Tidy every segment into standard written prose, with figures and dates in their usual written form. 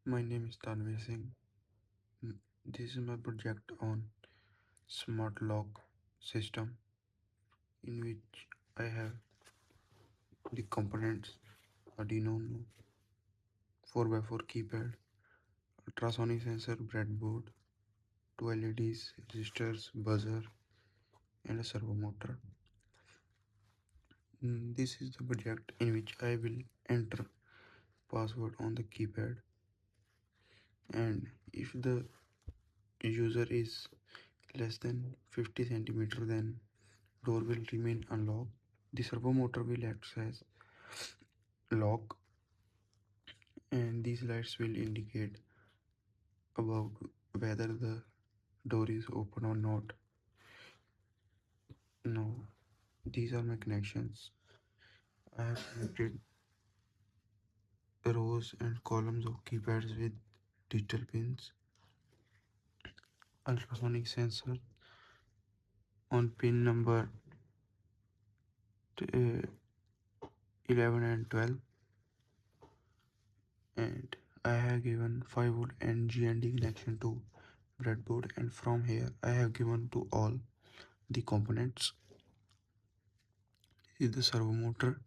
My name is Tanvi Singh. This is my project on smart lock system, in which I have the components Arduino 4x4 keypad, ultrasonic sensor breadboard, two LEDs, resistors, buzzer, and a servo motor. This is the project in which I will enter password on the keypad, and if the user is less than 50 centimeter, then door will remain unlocked. The servo motor will act as lock, and these lights will indicate about whether the door is open or not. Now, these are my connections. I have connected rows and columns of keypads with digital pins, ultrasonic sensor on pin number uh, 11 and 12, and I have given 5V and GND connection to breadboard, and from here I have given to all the components. This is the servo motor.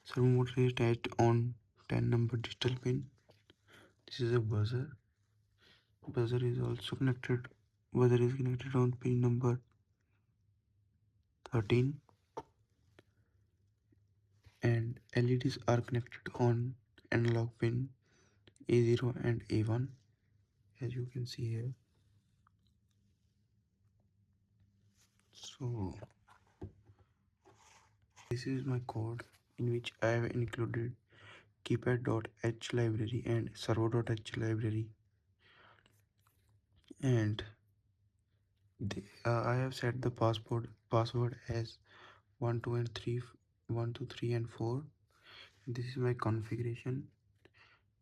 Servo motor is attached on 10 number digital pin. This is a buzzer. Buzzer is also connected. Buzzer is connected on pin number 13, and LEDs are connected on analog pin A0 and A1, as you can see here. So this is my code, in which I have included keypad.h library and servo.h library, and I have set the password as 1 2 and 3, 1 2 3 and 4. This is my configuration,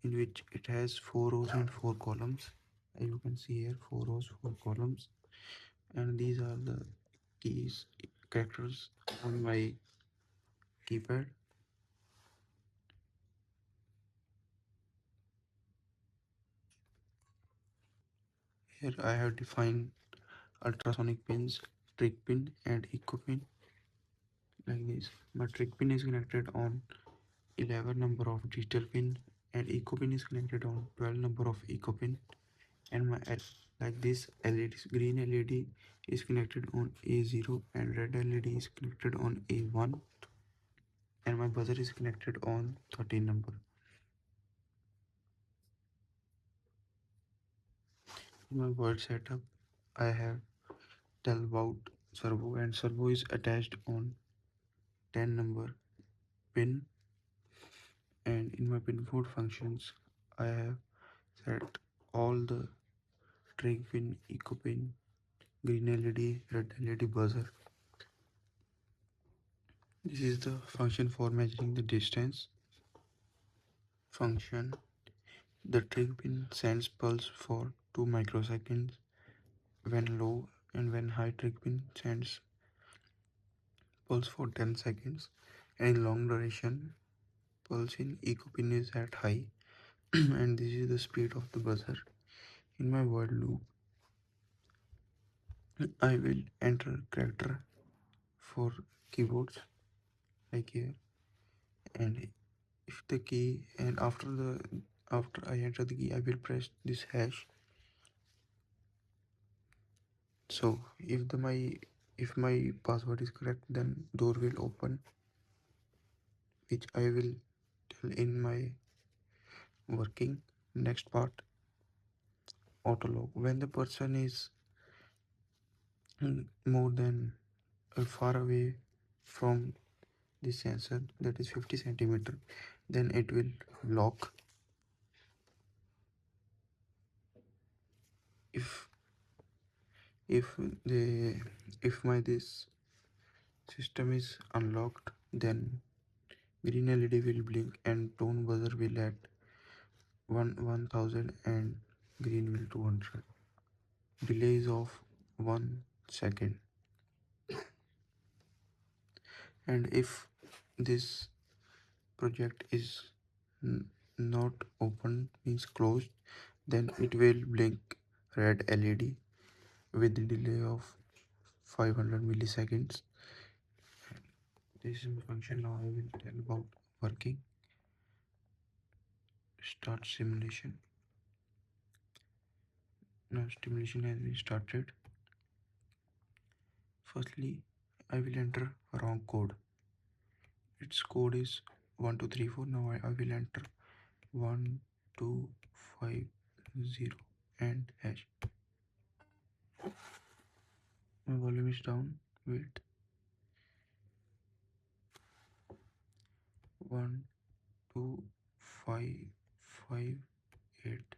in which it has 4 rows and 4 columns. As you can see here, 4 rows, 4 columns, and these are the keys characters on my keypad. Here I have defined ultrasonic pins, trick pin and echo pin, like this. My trick pin is connected on 11 number of digital pin, and echo pin is connected on 12 number of echo pin, and my like this LED, green LED is connected on A0, and red LED is connected on A1, and my buzzer is connected on 13 number. In my board setup, I have tell about servo, and servo is attached on 10 number pin, and in my pin code functions I have set all the trick pin, echo pin, green LED, red LED, buzzer. This is the function for measuring the distance. Function: the trick pin sends pulse for 2 microseconds when low, and when high trick pin sends pulse for 10 seconds, and in long duration pulse in echo pin is at high. And this is the speed of the buzzer. In my while loop, I will enter character for keyboards, like here, and if the key, and after I enter the key, I will press this hash. So if my password is correct, then door will open, which I will tell in my working. Next part, auto lock. When the person is more than far away from the sensor, that is 50 centimeter, then it will lock. If the if my this system is unlocked, then green LED will blink and tone buzzer will at 1000 and green will 200. Delays of 1 second. And if this project is not open means closed, then it will blink red LED with the delay of 500 milliseconds. This is my function. Now I will tell about working. Start simulation. Now simulation has been started. Firstly, I will enter wrong code. Its code is 1234. Now I will enter 1250 and hash. My volume is down. Wait. 12558.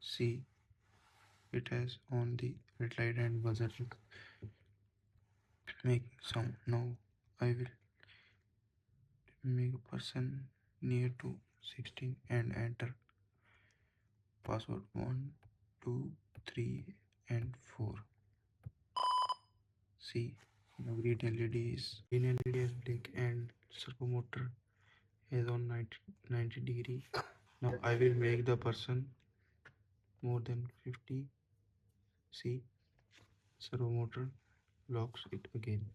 See, it has on the red light and buzzer make sound. Now I will make a person near to 16 and enter password 1, 2, 3 and 4. See, now green LED is blink and servo motor is on 90 degree. Now I will make the person more than 50. See, servo motor locks it again.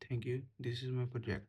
Thank you. This is my project.